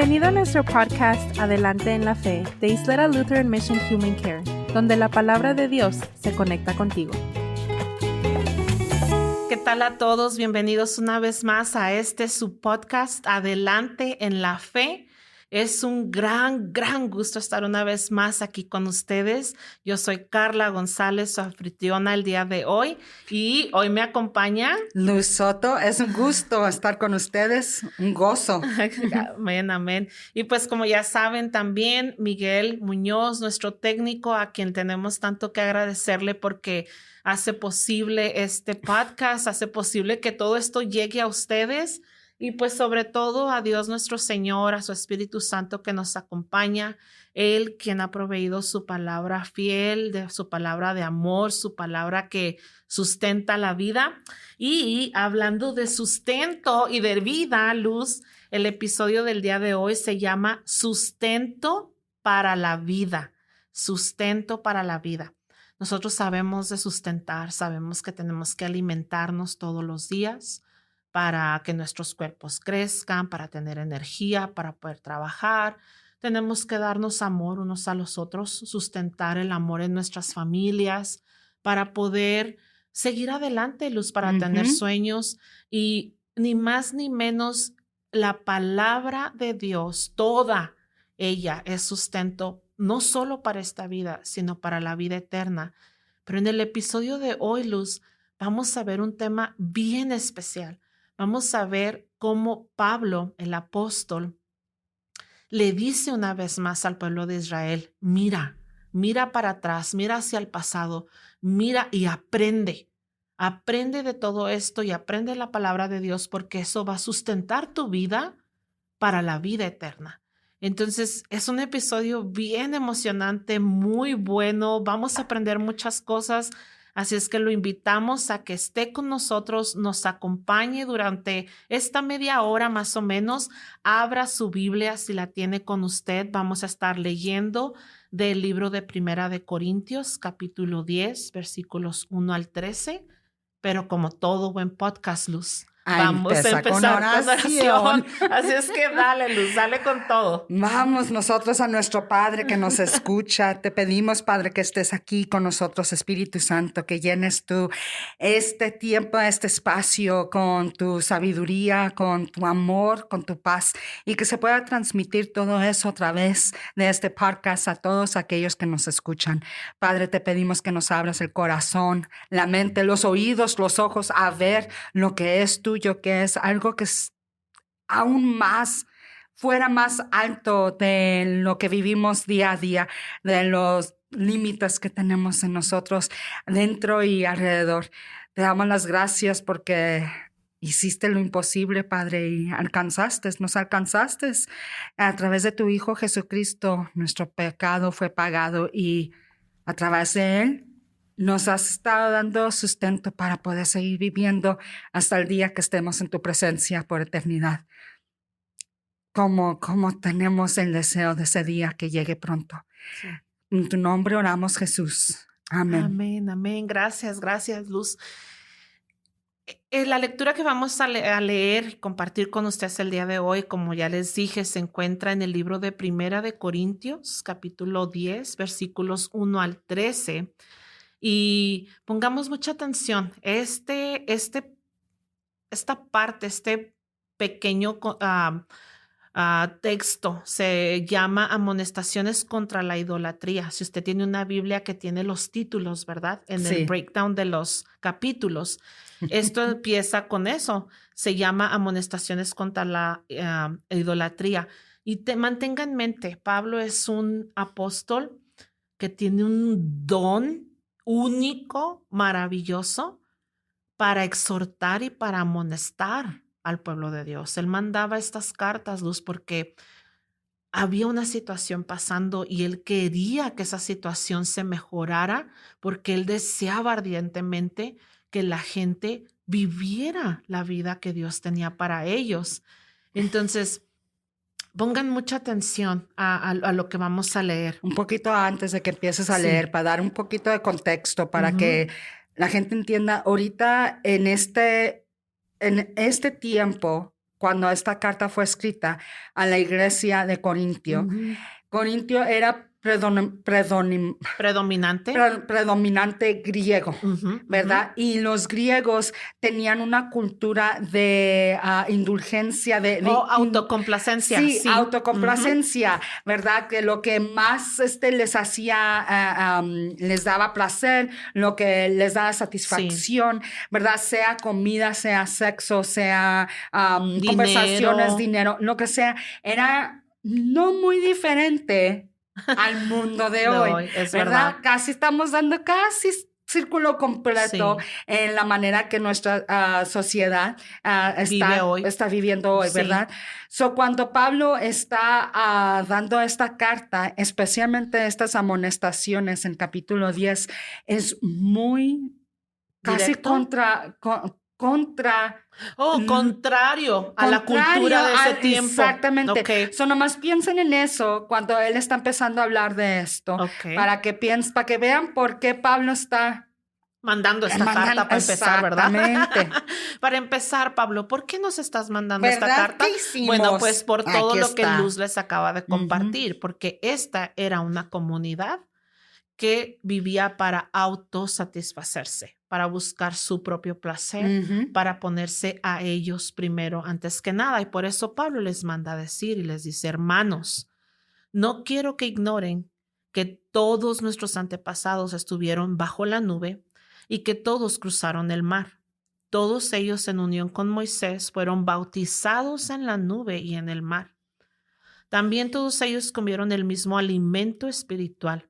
Bienvenido a nuestro podcast Adelante en la Fe de Isleta Lutheran Mission Human Care, donde la palabra de Dios se conecta contigo. ¿Qué tal a todos? Bienvenidos una vez más a su podcast Adelante en la Fe. Es un gran gusto estar una vez más aquí con ustedes. Yo soy Carla González, su anfitriona el día de hoy, y hoy me acompaña Luz Soto. Es un gusto estar con ustedes, un gozo. Amén, amén. Y pues como ya saben también, Miguel Muñoz, nuestro técnico, a quien tenemos tanto que agradecerle porque hace posible este podcast, hace posible que todo esto llegue a ustedes. Y pues sobre todo a Dios nuestro Señor, a su Espíritu Santo que nos acompaña, Él quien ha proveído su palabra fiel, de su palabra de amor, su palabra que sustenta la vida. Y hablando de sustento y de vida, Luz, el episodio del día de hoy se llama Sustento para la vida. Sustento para la vida. Nosotros sabemos de sustentar, sabemos que tenemos que alimentarnos todos los días para que nuestros cuerpos crezcan, para tener energía, para poder trabajar. Tenemos que darnos amor unos a los otros, sustentar el amor en nuestras familias para poder seguir adelante, Luz, para tener sueños. Y ni más ni menos, la palabra de Dios, toda ella es sustento, no solo para esta vida, sino para la vida eterna. Pero en el episodio de hoy, Luz, vamos a ver un tema bien especial. Vamos a ver cómo Pablo, el apóstol, le dice una vez más al pueblo de Israel, mira para atrás, mira hacia el pasado, mira y aprende de todo esto y aprende la palabra de Dios porque eso va a sustentar tu vida para la vida eterna. Entonces, es un episodio bien emocionante, muy bueno, vamos a aprender muchas cosas. Así es que lo invitamos a que esté con nosotros, nos acompañe durante esta media hora más o menos. Abra su Biblia si la tiene con usted. Vamos a estar leyendo del libro de Primera de Corintios, capítulo 10, versículos 1 al 13. Pero como todo buen podcast, Luz, vamos a empezar con oración. Así es que dale, Luz, dale con todo. Vamos nosotros a nuestro Padre que nos escucha. Te pedimos, Padre, que estés aquí con nosotros, Espíritu Santo, que llenes tú este tiempo, este espacio con tu sabiduría, con tu amor, con tu paz, y que se pueda transmitir todo eso a través de este podcast a todos aquellos que nos escuchan. Padre, te pedimos que nos abras el corazón, la mente, los oídos, los ojos a ver lo que es tuyo, que es algo que es aún más, fuera más alto de lo que vivimos día a día, de los límites que tenemos en nosotros, dentro y alrededor. Te damos las gracias porque hiciste lo imposible, Padre, y nos alcanzaste a través de tu Hijo Jesucristo. Nuestro pecado fue pagado y a través de Él nos has estado dando sustento para poder seguir viviendo hasta el día que estemos en tu presencia por eternidad. Como tenemos el deseo de ese día que llegue pronto. Sí. En tu nombre oramos, Jesús. Amén. Amén, amén. Gracias, Luz. La lectura que vamos a leer y compartir con ustedes el día de hoy, como ya les dije, se encuentra en el libro de Primera de Corintios, capítulo 10, versículos 1 al 13. Y pongamos mucha atención. Esta parte, este pequeño texto se llama Amonestaciones contra la idolatría. Si usted tiene una Biblia que tiene los títulos, ¿verdad? En el breakdown de los capítulos. Esto empieza con eso. Se llama Amonestaciones contra la idolatría. Y mantenga en mente, Pablo es un apóstol que tiene un don único, maravilloso, para exhortar y para amonestar al pueblo de Dios. Él mandaba estas cartas, Luz, porque había una situación pasando y él quería que esa situación se mejorara porque él deseaba ardientemente que la gente viviera la vida que Dios tenía para ellos. Entonces, pongan mucha atención a lo que vamos a leer. Un poquito antes de que empieces a leer, para dar un poquito de contexto, para que la gente entienda. Ahorita en este tiempo, cuando esta carta fue escrita a la iglesia de Corintio. Corintio era predominante griego, ¿verdad? Y los griegos tenían una cultura de indulgencia, de autocomplacencia. Sí, autocomplacencia, ¿verdad? Que lo que más les hacía, les daba placer, lo que les daba satisfacción, ¿verdad? Sea comida, sea sexo, sea conversaciones, dinero, lo que sea, era no muy diferente al mundo de hoy, es ¿verdad? Casi estamos dando círculo completo en la manera que nuestra sociedad está viviendo hoy, ¿verdad? Cuando Pablo está dando esta carta, especialmente estas amonestaciones en capítulo 10, es muy casi contrario a la cultura de ese tiempo. Exactamente. Nomás piensen en eso cuando él está empezando a hablar de esto, para que vean por qué Pablo está mandando esta carta para empezar, ¿verdad? Exactamente. Para empezar, Pablo, ¿por qué nos estás mandando esta carta? ¿Qué hicimos? Bueno, pues por todo lo que Luz les acaba de compartir, porque esta era una comunidad que vivía para autosatisfacerse, para buscar su propio placer, para ponerse a ellos primero antes que nada. Y por eso Pablo les manda a decir y les dice, hermanos, no quiero que ignoren que todos nuestros antepasados estuvieron bajo la nube y que todos cruzaron el mar. Todos ellos en unión con Moisés fueron bautizados en la nube y en el mar. También todos ellos comieron el mismo alimento espiritual.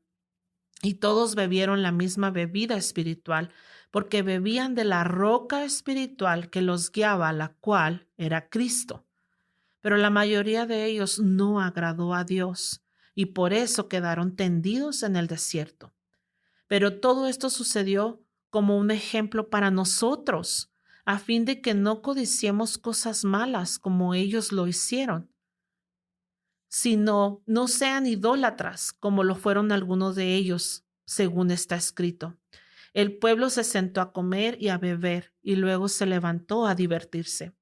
Y todos bebieron la misma bebida espiritual, porque bebían de la roca espiritual que los guiaba, la cual era Cristo. Pero la mayoría de ellos no agradó a Dios, y por eso quedaron tendidos en el desierto. Pero todo esto sucedió como un ejemplo para nosotros, a fin de que no codiciemos cosas malas como ellos lo hicieron, sino no sean idólatras como lo fueron algunos de ellos, según está escrito. El pueblo se sentó a comer y a beber y luego se levantó a divertirse.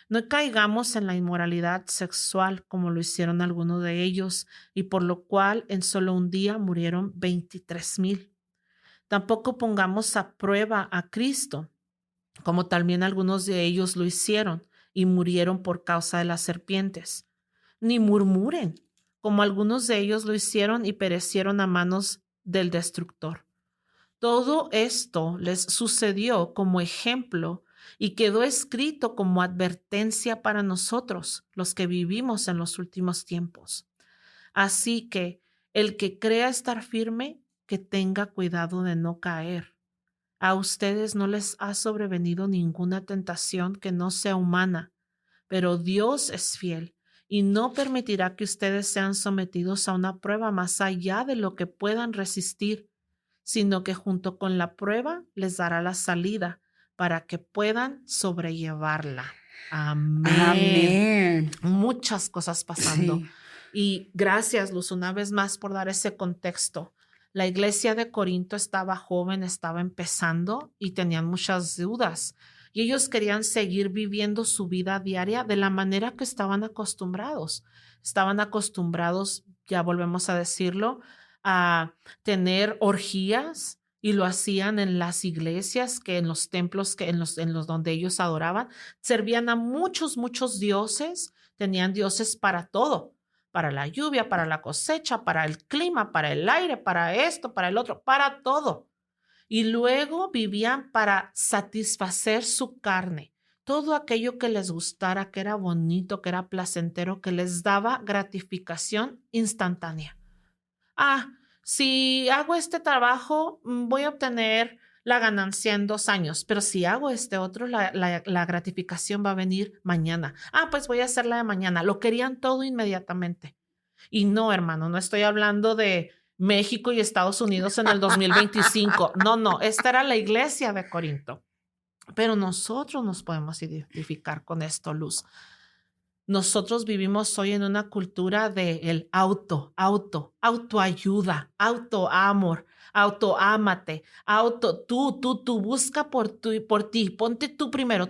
No caigamos en la inmoralidad sexual como lo hicieron algunos de ellos y por lo cual en solo un día murieron 23,000. Tampoco pongamos a prueba a Cristo, como también algunos de ellos lo hicieron y murieron por causa de las serpientes. Ni murmuren, como algunos de ellos lo hicieron y perecieron a manos del destructor. Todo esto les sucedió como ejemplo y quedó escrito como advertencia para nosotros, los que vivimos en los últimos tiempos. Así que el que crea estar firme, que tenga cuidado de no caer. A ustedes no les ha sobrevenido ninguna tentación que no sea humana, pero Dios es fiel y no permitirá que ustedes sean sometidos a una prueba más allá de lo que puedan resistir, sino que junto con la prueba les dará la salida para que puedan sobrellevarla. Amén. Muchas cosas pasando. Sí. Y gracias, Luz, una vez más por dar ese contexto. La iglesia de Corinto estaba joven, estaba empezando y tenían muchas dudas. Y ellos querían seguir viviendo su vida diaria de la manera que estaban acostumbrados. Estaban acostumbrados, ya volvemos a decirlo, a tener orgías y lo hacían en las iglesias, que en los templos, que en los donde ellos adoraban. Servían a muchos dioses, tenían dioses para todo. Para la lluvia, para la cosecha, para el clima, para el aire, para esto, para el otro, para todo. Y luego vivían para satisfacer su carne, todo aquello que les gustara, que era bonito, que era placentero, que les daba gratificación instantánea. Si hago este trabajo, voy a obtener la ganancia en 2 años, pero si hago este otro, la gratificación va a venir mañana. Pues voy a hacerla de mañana. Lo querían todo inmediatamente. Y no, hermano, no estoy hablando de México y Estados Unidos en el 2025. No, esta era la iglesia de Corinto. Pero nosotros nos podemos identificar con esto, Luz. nosotros vivimos hoy en una cultura de el autoayuda, autoamor, autoámate, tú busca por ti, ponte tú primero.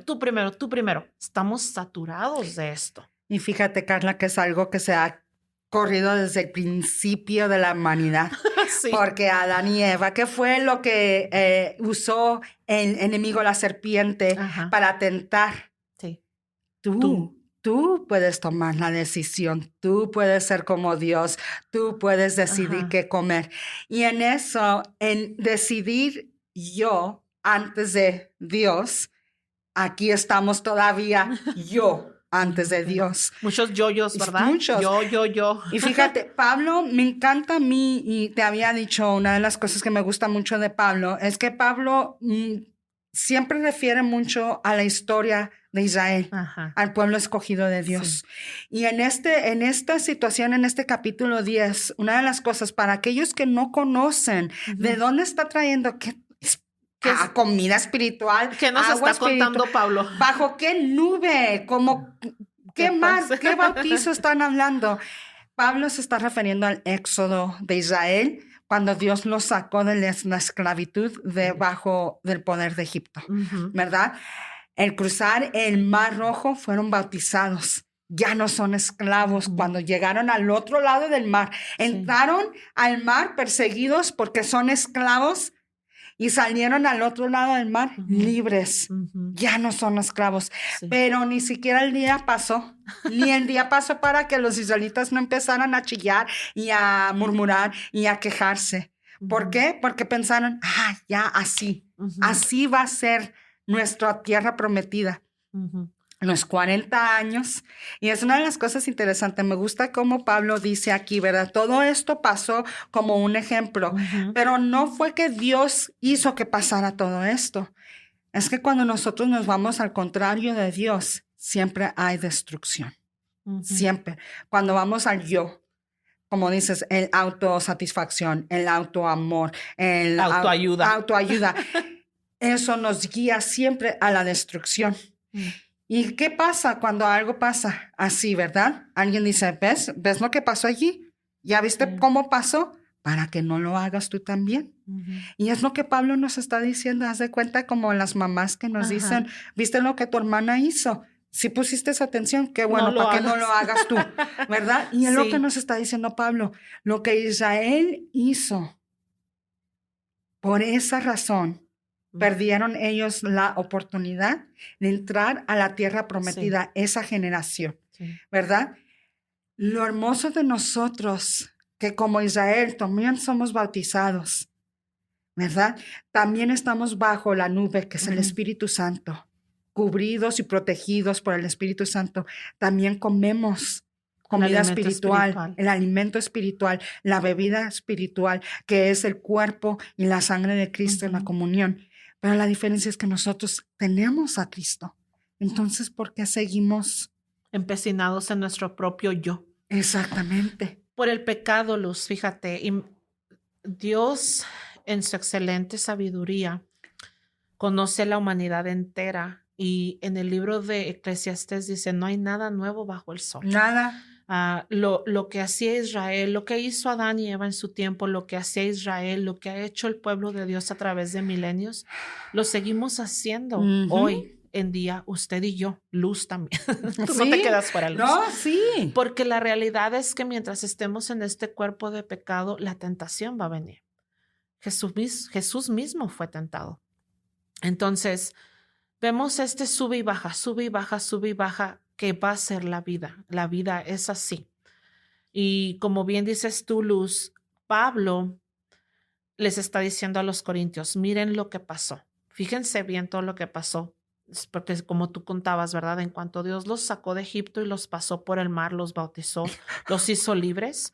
Estamos saturados de esto. Y fíjate, Carla, que es algo que se ha corrido desde el principio de la humanidad. Sí. Porque Adán y Eva, ¿qué fue lo que usó el enemigo, la serpiente, Ajá. para tentar? Sí. Tú puedes tomar la decisión, tú puedes ser como Dios, tú puedes decidir Ajá. qué comer. Y en eso, en decidir yo antes de Dios, aquí estamos todavía yo antes de Dios. Muchos yoyos, ¿verdad? Muchos. Yo. Y fíjate, Pablo, me encanta a mí, y te había dicho, una de las cosas que me gusta mucho de Pablo, es que Pablo siempre refiere mucho a la historia de Israel, Ajá. al pueblo escogido de Dios. Sí. Y en esta situación, en este capítulo 10, una de las cosas, para aquellos que no conocen de dónde está trayendo, ¿qué es comida espiritual? ¿Qué nos está contando Pablo? ¿Bajo qué nube? ¿Qué más? ¿Qué bautizo están hablando? Pablo se está refiriendo al éxodo de Israel, cuando Dios los sacó de la esclavitud debajo del poder de Egipto, ¿verdad? El cruzar el Mar Rojo, fueron bautizados. Ya no son esclavos. Cuando llegaron al otro lado del mar, entraron al mar perseguidos porque son esclavos y salieron al otro lado del mar libres. Ya no son esclavos. Sí. Pero ni siquiera el día pasó. Ni el día pasó para que los israelitas no empezaran a chillar y a murmurar y a quejarse. ¿Por qué? Porque pensaron, ya así. Así va a ser nuestra tierra prometida. Los 40 años. Y es una de las cosas interesantes. Me gusta cómo Pablo dice aquí, ¿verdad? Todo esto pasó como un ejemplo, pero no fue que Dios hizo que pasara todo esto. Es que cuando nosotros nos vamos al contrario de Dios, siempre hay destrucción. Siempre. Cuando vamos al yo, como dices, el autosatisfacción, el autoamor, el autoayuda. Eso nos guía siempre a la destrucción. ¿Y qué pasa cuando algo pasa así, verdad? Alguien dice, ¿ves lo que pasó allí? ¿Ya viste cómo pasó? Para que no lo hagas tú también. Y es lo que Pablo nos está diciendo. Haz de cuenta como las mamás que nos dicen, ¿viste lo que tu hermana hizo? Si pusiste esa atención, qué bueno, para que no lo hagas tú, ¿verdad? Y es lo que nos está diciendo Pablo. Lo que Israel hizo, por esa razón, perdieron ellos la oportunidad de entrar a la tierra prometida, esa generación, ¿verdad? Lo hermoso de nosotros, que como Israel también somos bautizados, ¿verdad? También estamos bajo la nube, que es el Espíritu Santo, cubridos y protegidos por el Espíritu Santo. También comemos comida espiritual, el alimento espiritual, la bebida espiritual, que es el cuerpo y la sangre de Cristo en la comunión. Pero la diferencia es que nosotros tenemos a Cristo. Entonces, ¿por qué seguimos empecinados en nuestro propio yo? Exactamente. Por el pecado, Luz, fíjate. Y Dios, en su excelente sabiduría, conoce la humanidad entera. Y en el libro de Eclesiastés dice, no hay nada nuevo bajo el sol. Nada. Lo que hacía Israel, lo que hizo Adán y Eva en su tiempo, lo que hacía Israel, lo que ha hecho el pueblo de Dios a través de milenios, lo seguimos haciendo hoy en día, usted y yo, Luz también. Tú no te quedas fuera, Luz. No, sí. Porque la realidad es que mientras estemos en este cuerpo de pecado, la tentación va a venir. Jesús mismo fue tentado. Entonces, vemos este sube y baja, que va a ser la vida. La vida es así. Y como bien dices tú, Luz, Pablo les está diciendo a los corintios, miren lo que pasó. Fíjense bien todo lo que pasó. Porque como tú contabas, ¿verdad? En cuanto Dios los sacó de Egipto y los pasó por el mar, los bautizó, los hizo libres.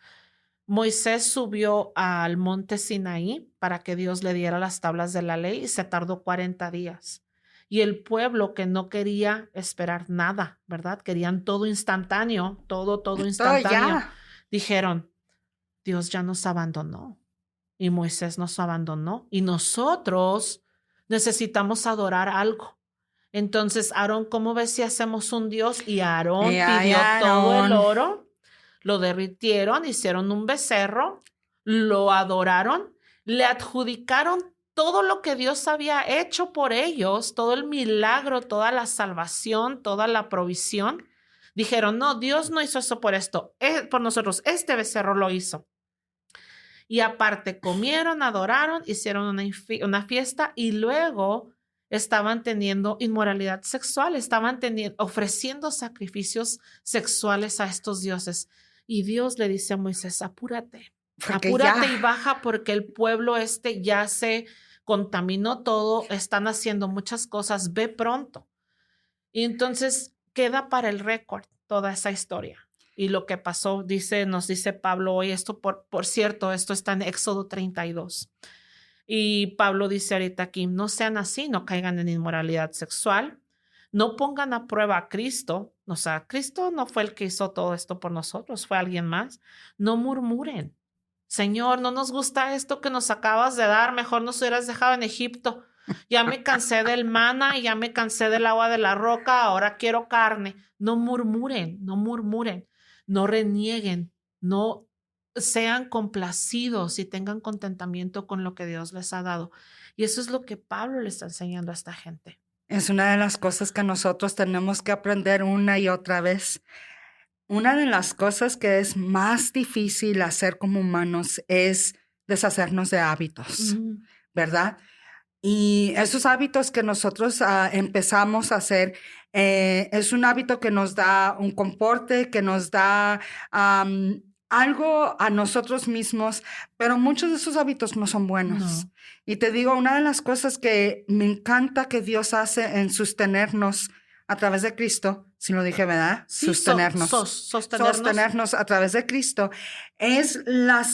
Moisés subió al monte Sinaí para que Dios le diera las tablas de la ley y se tardó 40 días. Y el pueblo que no quería esperar nada, ¿verdad? Querían todo instantáneo, todo instantáneo. Dijeron, Dios ya nos abandonó y Moisés nos abandonó y nosotros necesitamos adorar algo. Entonces, Aarón, ¿cómo ves si hacemos un dios? Y Aarón Y ay, pidió todo el Aarón. oro, lo derritieron, hicieron un becerro, lo adoraron, le adjudicaron todo lo que Dios había hecho por ellos, todo el milagro, toda la salvación, toda la provisión. Dijeron, no, Dios no hizo eso por nosotros, este becerro lo hizo. Y aparte comieron, adoraron, hicieron una fiesta y luego estaban teniendo inmoralidad sexual, estaban ofreciendo sacrificios sexuales a estos dioses. Y Dios le dice a Moisés, apúrate, Porque apúrate ya. y baja porque el pueblo ya se contaminó todo, están haciendo muchas cosas, ve pronto. Y entonces queda para el récord toda esa historia. Y lo que pasó, nos dice Pablo hoy, esto por cierto, esto está en Éxodo 32. Y Pablo dice ahorita aquí, no sean así, no caigan en inmoralidad sexual, no pongan a prueba a Cristo, o sea, Cristo no fue el que hizo todo esto por nosotros, fue alguien más. No murmuren, Señor, no nos gusta esto que nos acabas de dar, mejor nos hubieras dejado en Egipto. Ya me cansé del maná, ya me cansé del agua de la roca, ahora quiero carne. No murmuren, no murmuren, no renieguen, no sean complacidos y tengan contentamiento con lo que Dios les ha dado. Y eso es lo que Pablo le está enseñando a esta gente. Es una de las cosas que nosotros tenemos que aprender una y otra vez. Una de las cosas que es más difícil hacer como humanos es deshacernos de hábitos, ¿verdad? Y esos hábitos que nosotros empezamos a hacer, es un hábito que nos da un comporte, que nos da algo a nosotros mismos, pero muchos de esos hábitos no son buenos. No. Y te digo, una de las cosas que me encanta que Dios hace en sostenernos a través de Cristo, si lo dije, ¿verdad? Sí, Sostenernos. Sostenernos a través de Cristo es la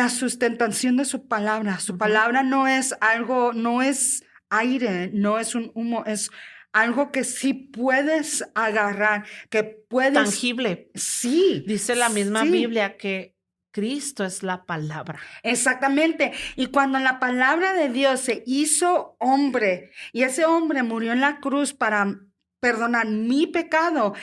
sustentación de su palabra. Su palabra no es algo, no es aire, no es un humo, es algo que sí puedes agarrar, que puedes... Tangible. Sí. Dice la misma sí. Biblia que Cristo es la palabra. Exactamente. Y cuando la palabra de Dios se hizo hombre y ese hombre murió en la cruz para perdonar mi pecado,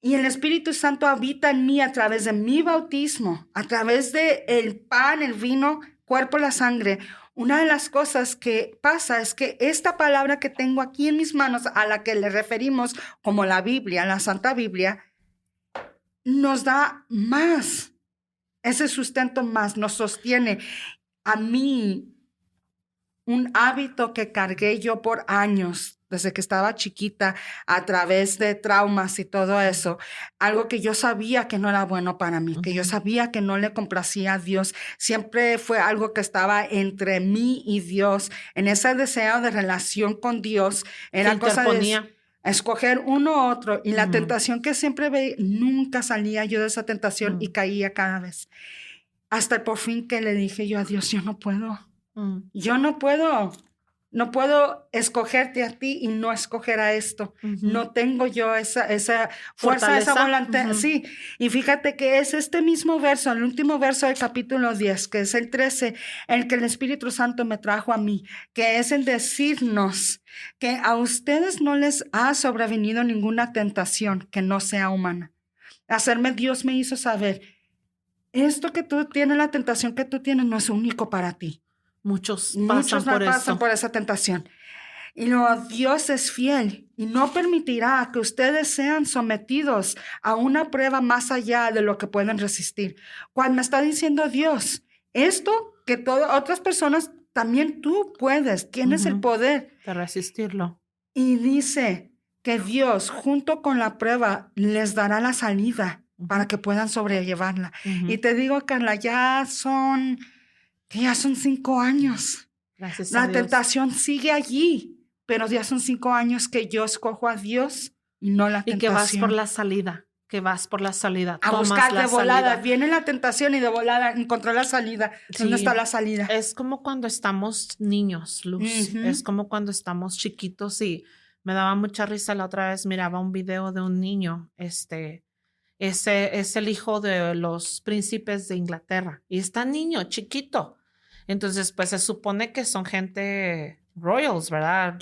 y el Espíritu Santo habita en mí a través de mi bautismo, a través de el pan, el vino, cuerpo, la sangre. Una de las cosas que pasa es que esta palabra que tengo aquí en mis manos, a la que le referimos como la Biblia, la Santa Biblia, nos da más. Ese sustento más nos sostiene. A mí, un hábito que cargué yo por años, desde que estaba chiquita, a través de traumas y todo eso, algo que yo sabía que no era bueno para mí, que yo sabía que no le complacía a Dios, siempre fue algo que estaba entre mí y Dios, en ese deseo de relación con Dios, era cosa de escoger uno u otro, y la tentación que siempre veía, nunca salía yo de esa tentación y caía cada vez. Hasta por fin que le dije yo a Dios, yo no puedo. Yo no puedo escogerte a ti y no escoger a esto. No tengo yo esa fuerza, esa voluntad. Sí, y fíjate que es este mismo verso, el último verso del capítulo 10, que es el 13, el que el Espíritu Santo me trajo a mí, que es el decirnos que a ustedes no les ha sobrevenido ninguna tentación que no sea humana. Dios me hizo saber, esto que tú tienes, la tentación que tú tienes, no es único para ti. Muchos pasan por esa tentación. Y luego Dios es fiel y no permitirá que ustedes sean sometidos a una prueba más allá de lo que pueden resistir. Cuando me está diciendo Dios, esto que otras personas, también tú puedes, tienes el poder de resistirlo. Y dice que Dios, junto con la prueba, les dará la salida para que puedan sobrellevarla. Y te digo, Carla, ya son 5 años. Gracias la a Dios. Tentación sigue allí, pero ya son 5 años que yo escojo a Dios y no la tentación. Y que vas por la salida, A buscar de volada. Viene la tentación y de volada encontrar la salida. ¿Dónde está la salida? Es como cuando estamos niños, Luz. Es como cuando estamos chiquitos y me daba mucha risa. La otra vez miraba un video de un niño, es el hijo de los príncipes de Inglaterra y está niño, chiquito. Entonces, pues se supone que son gente royals, ¿verdad?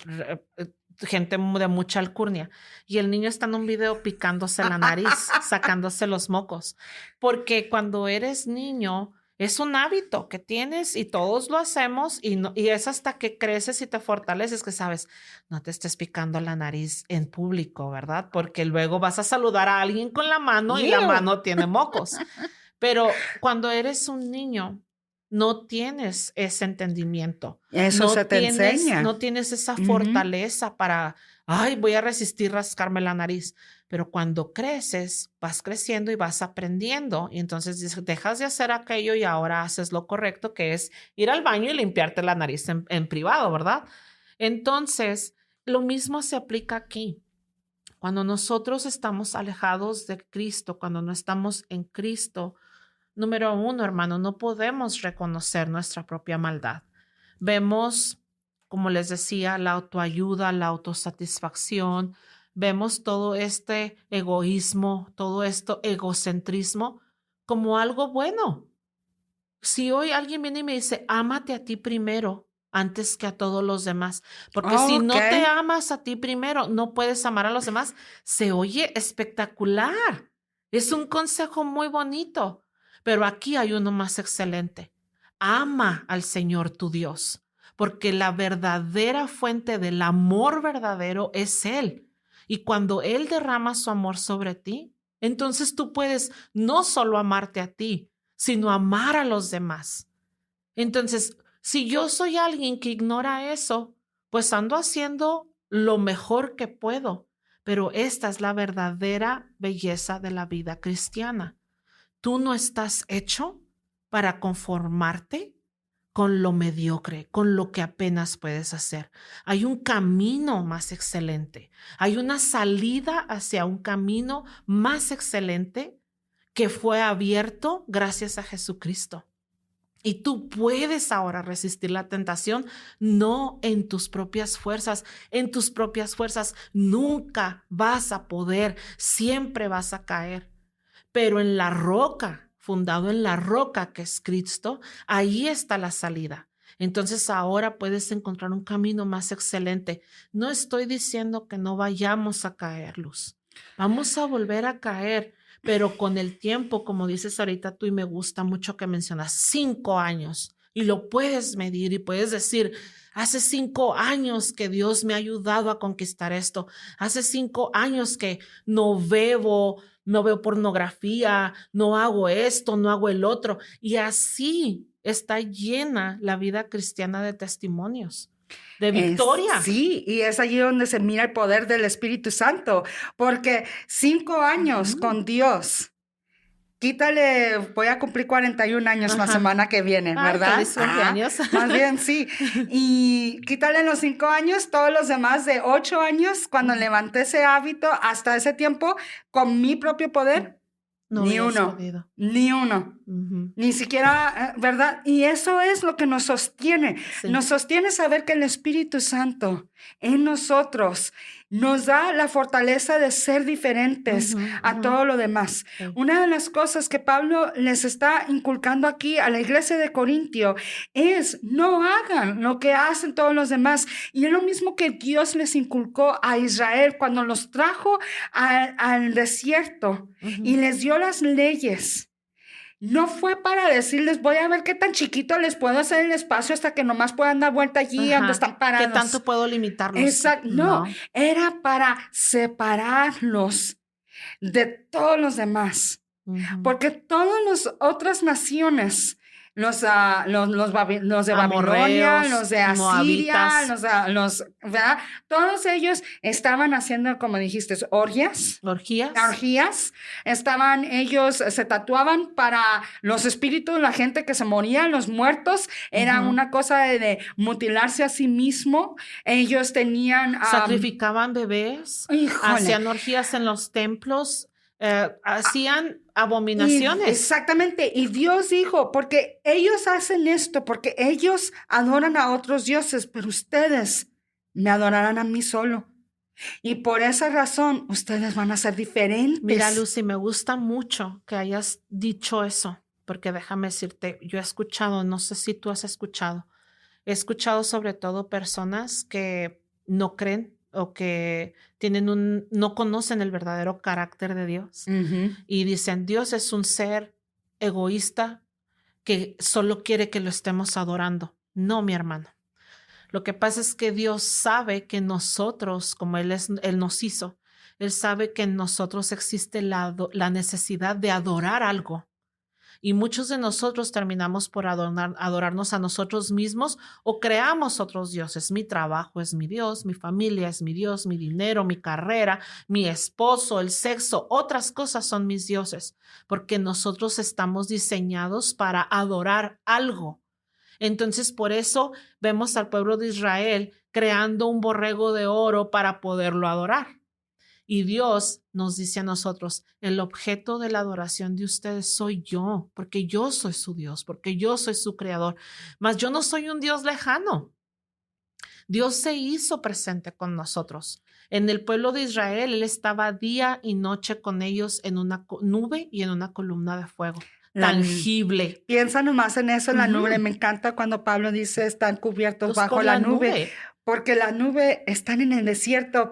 Gente de mucha alcurnia. Y el niño está en un video picándose la nariz, sacándose los mocos. Porque cuando eres niño, es un hábito que tienes y todos lo hacemos y es hasta que creces y te fortaleces que sabes, no te estés picando la nariz en público, ¿verdad? Porque luego vas a saludar a alguien con la mano y la mano tiene mocos. Pero cuando eres un niño, no tienes ese entendimiento. Eso se te enseña. No tienes esa fortaleza para, ay, voy a resistir rascarme la nariz. Pero cuando creces, vas creciendo y vas aprendiendo. Y entonces dejas de hacer aquello y ahora haces lo correcto, que es ir al baño y limpiarte la nariz en privado, ¿verdad? Entonces, lo mismo se aplica aquí. Cuando nosotros estamos alejados de Cristo, cuando no estamos en Cristo, número uno, hermano, no podemos reconocer nuestra propia maldad. Vemos, como les decía, la autoayuda, la autosatisfacción. Vemos todo este egoísmo, todo esto egocentrismo como algo bueno. Si hoy alguien viene y me dice, ámate a ti primero antes que a todos los demás, porque si no te amas a ti primero, no puedes amar a los demás, se oye espectacular. Es un consejo muy bonito. Pero aquí hay uno más excelente. Ama al Señor tu Dios, porque la verdadera fuente del amor verdadero es Él. Y cuando Él derrama su amor sobre ti, entonces tú puedes no solo amarte a ti, sino amar a los demás. Entonces, si yo soy alguien que ignora eso, pues ando haciendo lo mejor que puedo. Pero esta es la verdadera belleza de la vida cristiana. Tú no estás hecho para conformarte con lo mediocre, con lo que apenas puedes hacer. Hay un camino más excelente. Hay una salida hacia un camino más excelente que fue abierto gracias a Jesucristo. Y tú puedes ahora resistir la tentación, no en tus propias fuerzas. En tus propias fuerzas nunca vas a poder, siempre vas a caer. Pero en la roca, fundado en la roca que es Cristo, ahí está la salida. Entonces ahora puedes encontrar un camino más excelente. No estoy diciendo que no vayamos a caer, Luz. Vamos a volver a caer, pero con el tiempo, como dices ahorita tú, y me gusta mucho que mencionas, 5 años. Y lo puedes medir y puedes decir, hace 5 años que Dios me ha ayudado a conquistar esto. Hace 5 años que no veo pornografía, no hago esto, no hago el otro. Y así está llena la vida cristiana de testimonios, de victoria. Sí, y es allí donde se mira el poder del Espíritu Santo, porque 5 años con Dios. Quítale, voy a cumplir 41 años la semana que viene, ¿verdad? Feliz cumpleaños. Más bien, sí. Y quítale los 5 años, todos los demás de 8 años, cuando levanté ese hábito, hasta ese tiempo, con mi propio poder, ni uno, ni siquiera, ¿verdad? Y eso es lo que nos sostiene. Sí. Nos sostiene saber que el Espíritu Santo en nosotros nos da la fortaleza de ser diferentes a todo lo demás. Sí. Una de las cosas que Pablo les está inculcando aquí a la iglesia de Corintio es no hagan lo que hacen todos los demás. Y es lo mismo que Dios les inculcó a Israel cuando los trajo al desierto y les dio las leyes. No fue para decirles, voy a ver qué tan chiquito les puedo hacer el espacio hasta que nomás puedan dar vuelta allí donde están parados. ¿Qué tanto puedo limitarlos? Exacto. No, era para separarlos de todos los demás. Porque todas las otras naciones, los de Babilonia, los de Asiria, ¿verdad? Todos ellos estaban haciendo, como dijiste, orgías. Estaban ellos, se tatuaban para los espíritus, la gente que se moría, los muertos. Era una cosa de mutilarse a sí mismo. Ellos tenían... sacrificaban bebés, hacían orgías en los templos. Hacían abominaciones. Exactamente. Y Dios dijo, porque ellos hacen esto, porque ellos adoran a otros dioses, pero ustedes me adorarán a mí solo. Y por esa razón, ustedes van a ser diferentes. Mira, Lucy, me gusta mucho que hayas dicho eso, porque déjame decirte, yo he escuchado, no sé si tú has escuchado, He escuchado sobre todo personas que no creen o que no conocen el verdadero carácter de Dios Ujú. y dicen, Dios es un ser egoísta que solo quiere que lo estemos adorando. No, mi hermano. Lo que pasa es que Dios sabe que nosotros, como Él nos hizo, Él sabe que en nosotros existe la necesidad de adorar algo. Y muchos de nosotros terminamos por adorarnos a nosotros mismos o creamos otros dioses. Mi trabajo es mi Dios, mi familia es mi Dios, mi dinero, mi carrera, mi esposo, el sexo, otras cosas son mis dioses, porque nosotros estamos diseñados para adorar algo. Entonces, por eso vemos al pueblo de Israel creando un borrego de oro para poderlo adorar. Y Dios nos dice a nosotros, el objeto de la adoración de ustedes soy yo, porque yo soy su Dios, porque yo soy su creador. Mas yo no soy un Dios lejano. Dios se hizo presente con nosotros. En el pueblo de Israel, Él estaba día y noche con ellos en una nube y en una columna de fuego. Tangible. Piensa nomás en eso, en la nube. Ujú. Me encanta cuando Pablo dice están cubiertos Pues bajo por la nube, porque la nube están en el desierto,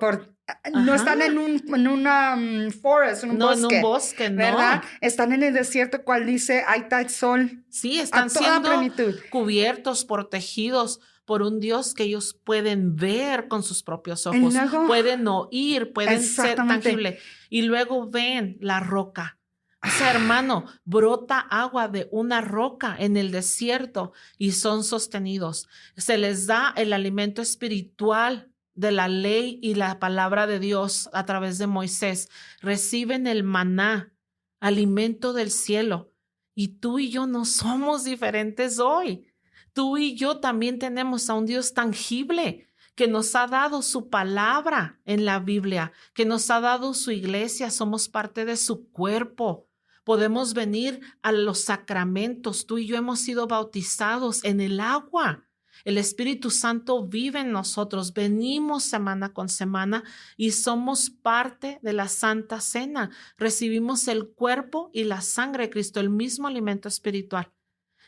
no están Ajá. en una forest, en un No, bosque. en un bosque, no. ¿Verdad? Están en el desierto, cual dice, ahí está el sol Sí, a están toda siendo plenitud. cubiertos, protegidos por un Dios que ellos pueden ver con sus propios Y ojos, luego- pueden oír, pueden ser Exactamente. tangible. Y luego ven la roca. O sea, hermano, brota agua de una roca en el desierto y son sostenidos. Se les da el alimento espiritual de la ley y la palabra de Dios a través de Moisés. Reciben el maná, alimento del cielo. Y tú y yo no somos diferentes hoy. Tú y yo también tenemos a un Dios tangible que nos ha dado su palabra en la Biblia, que nos ha dado su iglesia, somos parte de su cuerpo. Podemos venir a los sacramentos. Tú y yo hemos sido bautizados en el agua. El Espíritu Santo vive en nosotros. Venimos semana con semana y somos parte de la Santa Cena. Recibimos el cuerpo y la sangre de Cristo, el mismo alimento espiritual.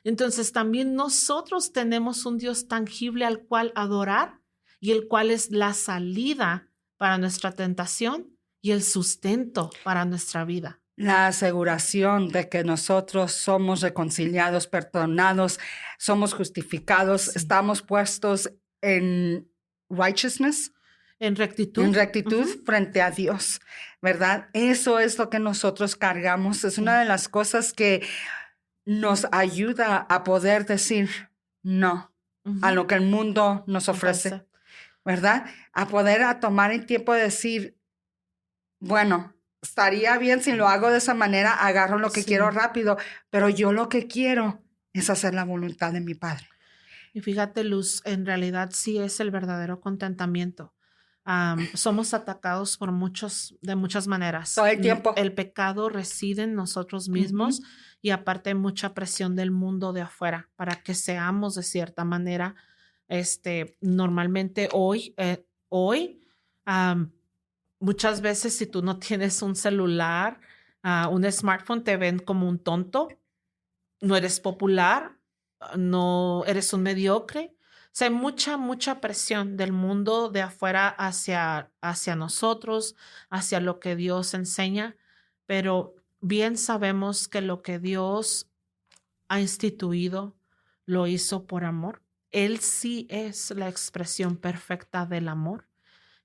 Entonces también nosotros tenemos un Dios tangible al cual adorar y el cual es la salida para nuestra tentación y el sustento para nuestra vida. La aseguración de que nosotros somos reconciliados, perdonados, somos justificados, Sí. estamos puestos en righteousness, En rectitud. en rectitud Ujú. frente a Dios, ¿verdad? Eso es lo que nosotros cargamos. Es una de las cosas que nos ayuda a poder decir no Ujú. a lo que el mundo nos ofrece, ¿verdad? A poder tomar el tiempo de decir, bueno, estaría bien si lo hago de esa manera, agarro lo que Sí. quiero rápido, pero yo lo que quiero es hacer la voluntad de mi Padre. Y fíjate, Luz, en realidad sí es el verdadero contentamiento. Somos atacados de muchas maneras. Todo el tiempo. El pecado reside en nosotros mismos y aparte hay mucha presión del mundo de afuera para que seamos de cierta manera, normalmente hoy, muchas veces si tú no tienes un celular, un smartphone, te ven como un tonto, no eres popular, no eres un mediocre. O sea, hay mucha presión del mundo de afuera hacia nosotros, hacia lo que Dios enseña, pero bien sabemos que lo que Dios ha instituido lo hizo por amor. Él sí es la expresión perfecta del amor.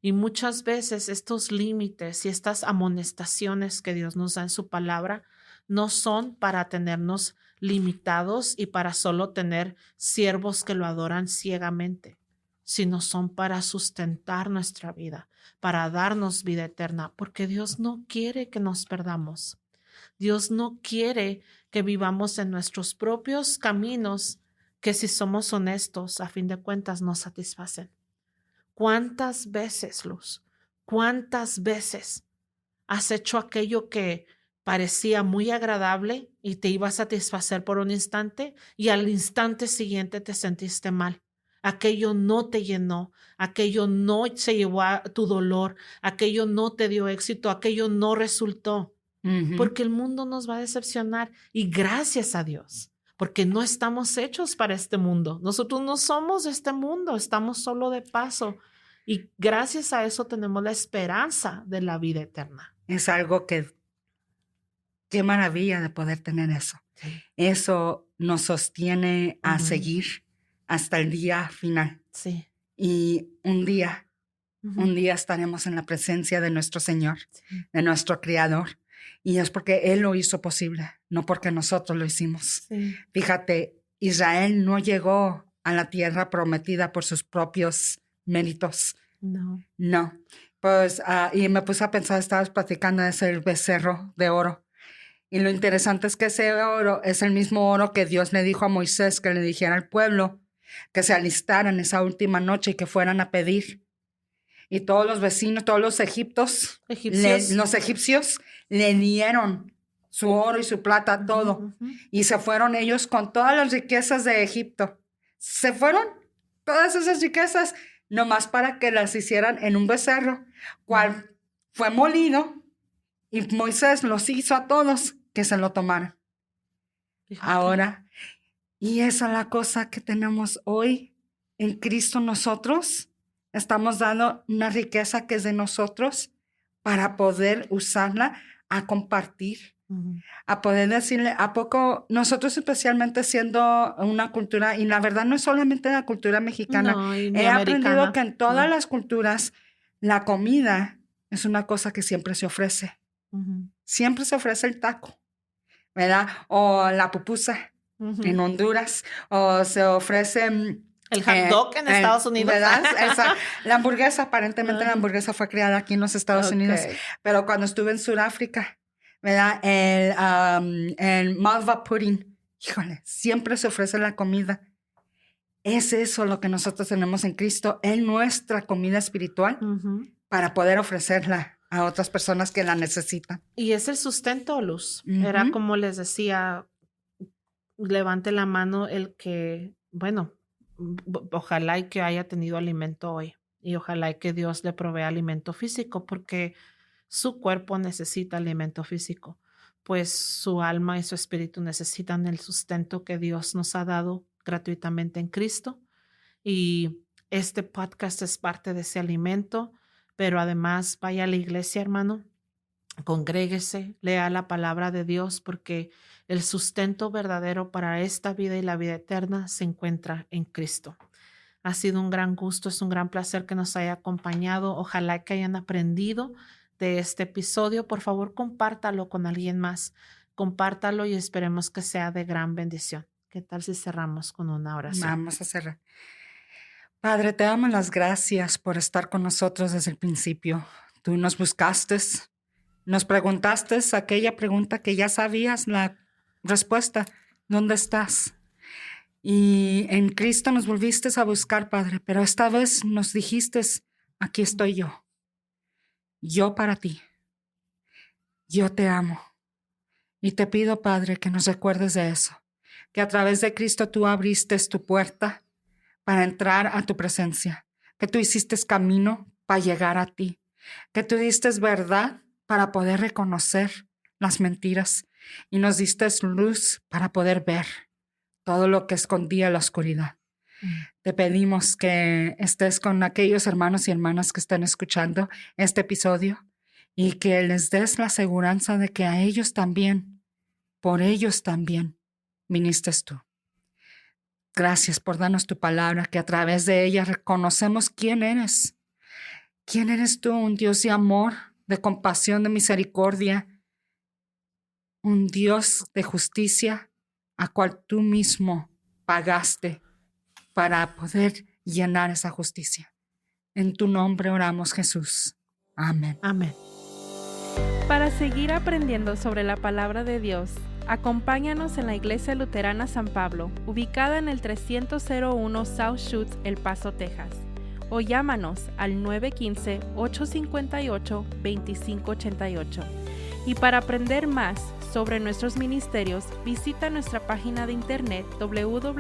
Y muchas veces estos límites y estas amonestaciones que Dios nos da en su palabra no son para tenernos limitados y para solo tener siervos que lo adoran ciegamente, sino son para sustentar nuestra vida, para darnos vida eterna, porque Dios no quiere que nos perdamos. Dios no quiere que vivamos en nuestros propios caminos que, si somos honestos, a fin de cuentas no satisfacen. ¿Cuántas veces, Luz? ¿Cuántas veces has hecho aquello que parecía muy agradable y te iba a satisfacer por un instante y al instante siguiente te sentiste mal? Aquello no te llenó, aquello no se llevó a tu dolor, aquello no te dio éxito, aquello no resultó. Porque el mundo nos va a decepcionar y gracias a Dios, porque no estamos hechos para este mundo. Nosotros no somos de este mundo, estamos solo de paso. Y gracias a eso tenemos la esperanza de la vida eterna. Es algo que, qué maravilla de poder tener eso. Sí. Eso nos sostiene a Ujú. seguir hasta el día final. Sí. Y un día Ujú. estaremos en la presencia de nuestro Señor, Sí. de nuestro Creador. Y es porque Él lo hizo posible, no porque nosotros lo hicimos. Sí. Fíjate, Israel no llegó a la tierra prometida por sus propios méritos. No. No. Pues, y me puse a pensar, estabas platicando de ese becerro de oro. Y lo interesante es que ese oro es el mismo oro que Dios le dijo a Moisés que le dijera al pueblo que se alistaran esa última noche y que fueran a pedir. Y todos los vecinos, todos los egipcios, los egipcios le dieron su oro y su plata, todo. Ujú. Y se fueron ellos con todas las riquezas de Egipto. Se fueron todas esas riquezas nomás para que las hicieran en un becerro, cual fue molido, y Moisés los hizo a todos que se lo tomaran. Fíjate. Ahora, y esa es la cosa que tenemos hoy en Cristo nosotros. Estamos dando una riqueza que es de nosotros para poder usarla a compartir, Ujú. a poder decirle, ¿a poco nosotros especialmente siendo una cultura, y la verdad no es solamente la cultura mexicana, No, y ni he aprendido americana. que en todas No. las culturas la comida es una cosa que siempre se ofrece. Ujú. Siempre se ofrece el taco, ¿verdad? O la pupusa Ujú. en Honduras, o se ofrece... El hot dog en Estados Unidos. ¿Verdad? La hamburguesa, aparentemente la hamburguesa fue creada aquí en los Estados Unidos, Ok. pero cuando estuve en Sudáfrica, ¿verdad? El malva pudding, híjole, siempre se ofrece la comida. Es eso lo que nosotros tenemos en Cristo, es nuestra comida espiritual Ujú. para poder ofrecerla a otras personas que la necesitan. Y es el sustento, Luz. Ujú. Era como les decía, levante la mano el que, bueno, ojalá y que haya tenido alimento hoy. Y ojalá y que Dios le provea alimento físico, porque su cuerpo necesita alimento físico, pues su alma y su espíritu necesitan el sustento que Dios nos ha dado gratuitamente en Cristo. Y este podcast es parte de ese alimento, pero además vaya a la iglesia, hermano, congréguese, lea la palabra de Dios, porque el sustento verdadero para esta vida y la vida eterna se encuentra en Cristo. Ha sido un gran gusto, es un gran placer que nos haya acompañado. Ojalá que hayan aprendido de este episodio. Por favor, compártalo con alguien más. Compártalo y esperemos que sea de gran bendición. ¿Qué tal si cerramos con una oración? Vamos a cerrar. Padre, te damos las gracias por estar con nosotros desde el principio. Tú nos buscaste, nos preguntaste aquella pregunta que ya sabías la respuesta. ¿Dónde estás? Y en Cristo nos volviste a buscar, Padre, pero esta vez nos dijiste, aquí estoy yo. Yo para ti. Yo te amo. Y te pido, Padre, que nos recuerdes de eso. Que a través de Cristo tú abriste tu puerta para entrar a tu presencia. Que tú hiciste camino para llegar a ti. Que tú diste verdad para poder reconocer las mentiras. Y nos diste luz para poder ver todo lo que escondía la oscuridad. Te pedimos que estés con aquellos hermanos y hermanas que están escuchando este episodio y que les des la aseguranza de que a ellos también, por ellos también, viniste tú. Gracias por darnos tu palabra, que a través de ella reconocemos quién eres. ¿Quién eres tú? Un Dios de amor, de compasión, de misericordia, un Dios de justicia, a cual tú mismo pagaste para poder llenar esa justicia. En tu nombre oramos, Jesús. Amén. Amén. Para seguir aprendiendo sobre la palabra de Dios, acompáñanos en la Iglesia Luterana San Pablo, ubicada en el 301 South Schutz, El Paso, Texas, o llámanos al 915-858-2588. Y para aprender más sobre nuestros ministerios, visita nuestra página de internet www.ylm.org.